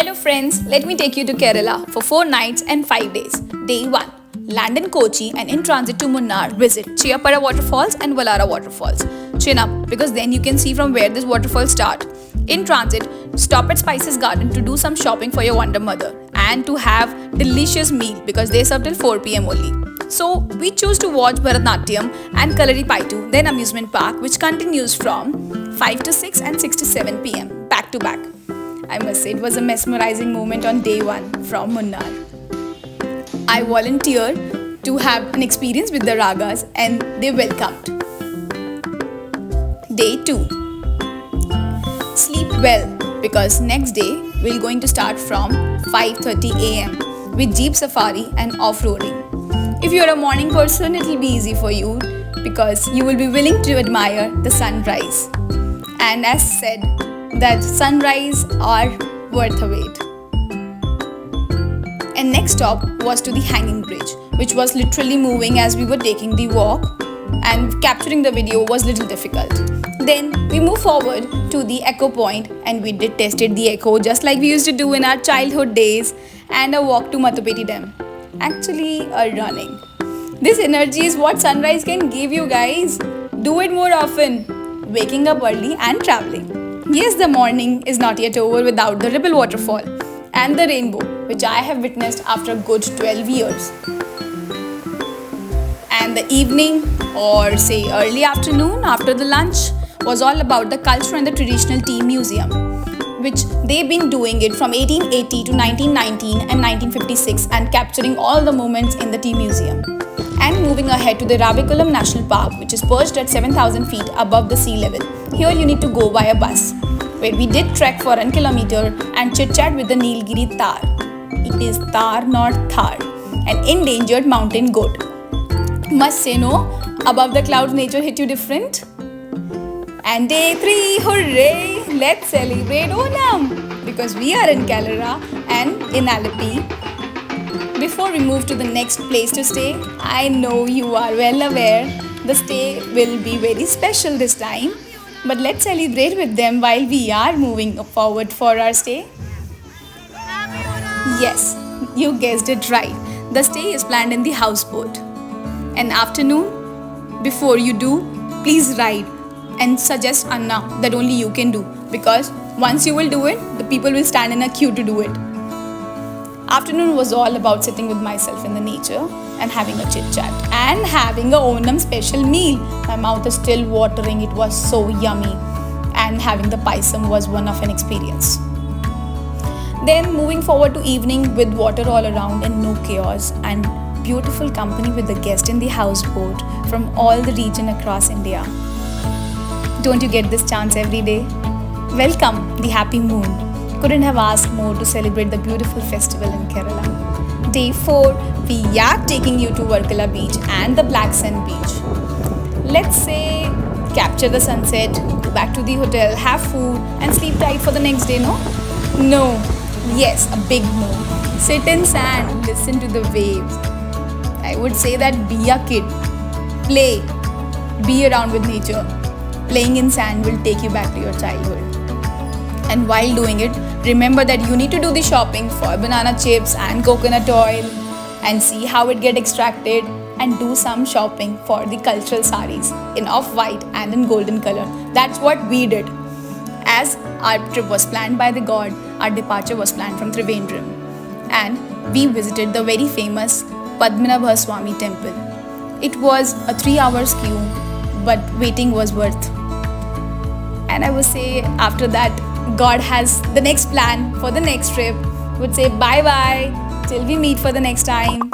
Hello friends, let me take you to Kerala for 4 nights and 5 days. Day 1. Land in Kochi and in transit to Munnar, visit Chiyappara Waterfalls and Vallara Waterfalls. Chin up because then you can see from where this waterfall start. In transit, stop at Spices Garden to do some shopping for your wonder mother and to have delicious meal because they serve till 4 pm only. So we choose to watch Bharatnatyam and Kalari Paitu, then amusement park which continues from 5 to 6 and 6 to 7 pm back to back. I must say it was a mesmerizing moment on day 1 from Munnar. I volunteered to have an experience with the Ragas and they welcomed. Day 2. Sleep well because next day we're going to start from 5:30 am with Jeep Safari and off-roading. If you're a morning person, it will be easy for you because you will be willing to admire the sunrise. And as said, that sunrise are worth a wait. And next stop was to the hanging bridge, which was literally moving as we were taking the walk, and capturing the video was little difficult. Then we moved forward to the echo point and we did tested the echo just like we used to do in our childhood days, and a walk to Mathupeti Dam. Actually a running. This energy is what sunrise can give you guys. Do it more often. Waking up early and traveling. Yes, the morning is not yet over without the Ripple waterfall and the rainbow, which I have witnessed after a good 12 years. And the evening, or say early afternoon after the lunch, was all about the culture and the traditional tea museum, which they've been doing it from 1880 to 1919 and 1956 and capturing all the moments in the tea museum. And moving ahead to the Ravikulam National Park, which is perched at 7,000 feet above the sea level. Here you need to go by a bus, where we did trek for 1 kilometer and chit-chat with the Nilgiri Tar. It is Tar, not Thar, an endangered mountain goat. Must say no, above the clouds nature hit you different. And day 3, hooray! Let's celebrate Onam! Because we are in Kallara and in Alleppey. Before we move to the next place to stay, I know you are well aware the stay will be very special this time. But let's celebrate with them while we are moving forward for our stay. Yes, you guessed it right. The stay is planned in the houseboat. An afternoon, before you do, please ride and suggest Anna that only you can do, because once you will do it, the people will stand in a queue to do it. Afternoon was all about sitting with myself in the nature and having a chit chat and having a Onam special meal. My mouth is still watering, it was so yummy, and having the paisam was one of an experience. Then moving forward to evening with water all around and no chaos, and beautiful company with the guest in the houseboat from all the region across India. Don't you get this chance every day? Welcome the happy moon. Couldn't have asked more to celebrate the beautiful festival in Kerala. Day 4, we are taking you to Varkala beach and the Black Sand beach. Let's say capture the sunset, go back to the hotel, have food and sleep tight for the next day, no? No. Yes, a big no. Sit in sand, listen to the waves. I would say that be a kid. Play. Be around with nature. Playing in sand will take you back to your childhood. And while doing it, remember that you need to do the shopping for banana chips and coconut oil and see how it get extracted, and do some shopping for the cultural saris in off-white and in golden color. That's what we did. As our trip was planned by the god, our departure was planned from Trivandrum, and we visited the very famous Padmanabha Swami temple. It was a 3 hours queue, but waiting was worth. And I would say after that, God has the next plan for the next trip. Would say bye-bye till we meet for the next time.